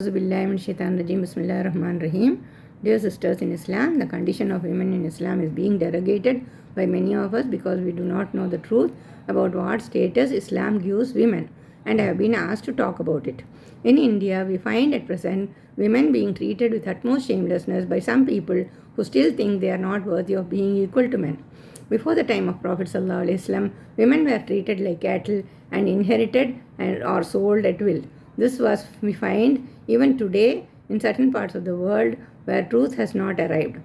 Bismillahirrahmanirrahim. Dear sisters in Islam, the condition of women in Islam is being derogated by many of us because we do not know the truth about what status Islam gives women and have been asked to talk about it. In India, we find at present women being treated with utmost shamelessness by some people who still think they are not worthy of being equal to men. Before the time of Prophet ﷺ, women were treated like cattle and inherited or sold at will. This was, we find, even today in certain parts of the world where truth has not arrived.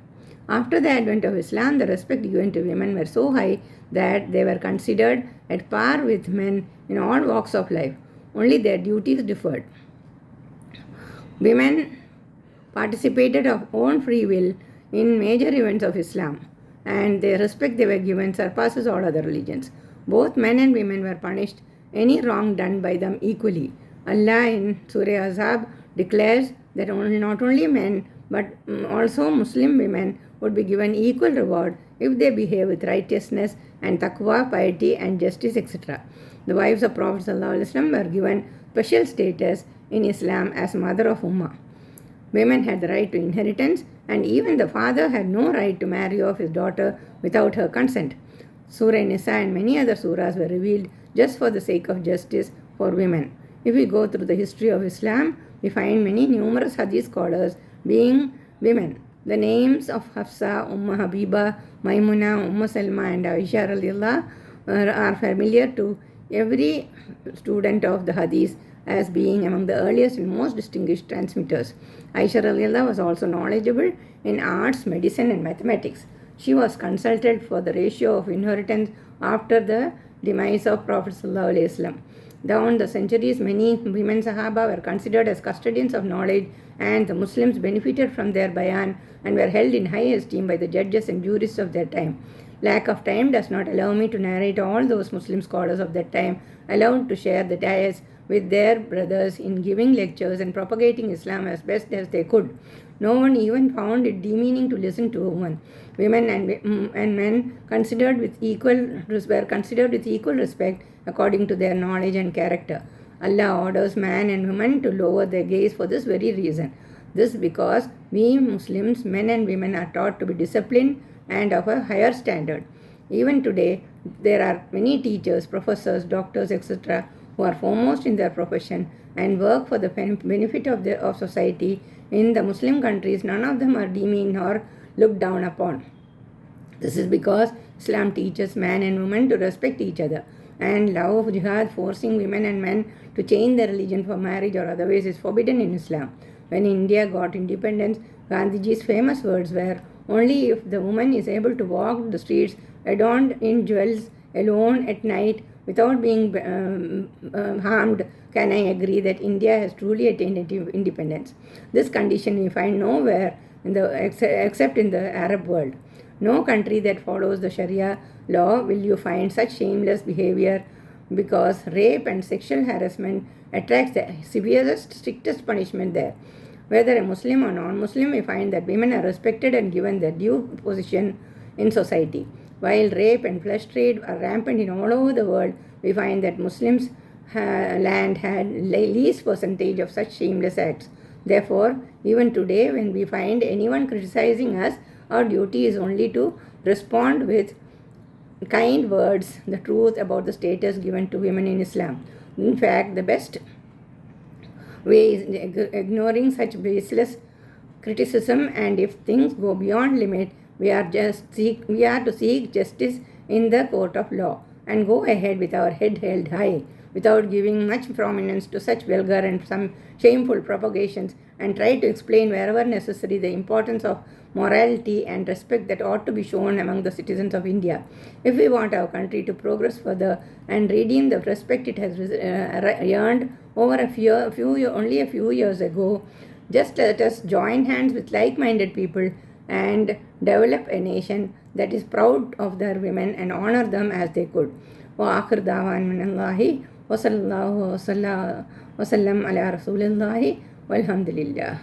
After the advent of Islam, the respect given to women were so high that they were considered at par with men in all walks of life. Only their duties differed. Women participated of own free will in major events of Islam, and the respect they were given surpasses all other religions. Both men and women were punished any wrong done by them equally. Allah in Surah Azab declares that not only men but also Muslim women would be given equal reward if they behave with righteousness and taqwa, piety and justice, etc. The wives of Prophet ﷺ were given special status in Islam as mother of Ummah. Women had the right to inheritance, and even the father had no right to marry off his daughter without her consent. Surah Nisa and many other surahs were revealed just for the sake of justice for women. If we go through the history of Islam, we find many numerous hadith scholars being women. The names of Hafsa, Habiba, Maimuna, Salma and Aisha radiallahu are familiar to every student of the hadith as being among the earliest and most distinguished transmitters. Aisha radiallahu was also knowledgeable in arts, medicine and mathematics. She was consulted for the ratio of inheritance after the demise of Prophet ﷺ. Down the centuries, many women Sahaba were considered as custodians of knowledge, and the Muslims benefited from their bayan and were held in high esteem by the judges and jurists of their time. Lack of time does not allow me to narrate all those Muslim scholars of that time allowed to share the dais with their brothers in giving lectures and propagating Islam as best as they could. No one even found it demeaning to listen to a woman. Women and men were considered with equal respect according to their knowledge and character. Allah orders man and woman to lower their gaze for this very reason. This because we Muslims, men and women, are taught to be disciplined and of a higher standard. Even today, there are many teachers, professors, doctors, etc., who are foremost in their profession and work for the benefit of society. In the Muslim countries, none of them are demeaned or looked down upon. This is because Islam teaches man and woman to respect each other, and love of jihad, forcing women and men to change their religion for marriage or otherwise, is forbidden in Islam. When India got independence, Gandhiji's famous words were, "Only if the woman is able to walk the streets adorned in jewels alone at night without being harmed can I agree that India has truly attained independence." This condition we find nowhere except in the Arab world. No country that follows the Sharia law will you find such shameless behavior, because rape and sexual harassment attracts the severest, strictest punishment there. Whether a Muslim or non-Muslim, we find that women are respected and given their due position in society. While rape and flesh trade are rampant in all over the world, we find that Muslims' land had least percentage of such shameless acts. Therefore, even today, when we find anyone criticizing us, our duty is only to respond with kind words, the truth about the status given to women in Islam. In fact, the best way is ignoring such baseless criticism, and if things go beyond limit, we are to seek justice in the court of law and go ahead with our head held high without giving much prominence to such vulgar and some shameful propagations, and try to explain wherever necessary the importance of morality and respect that ought to be shown among the citizens of India. If we want our country to progress further and redeem the respect it has earned over only a few years ago, just let us join hands with like-minded people and develop a nation that is proud of their women and honor them as they could. وآخر دعوان من الله وصلى الله وسلم على رسول الله والحمد لله.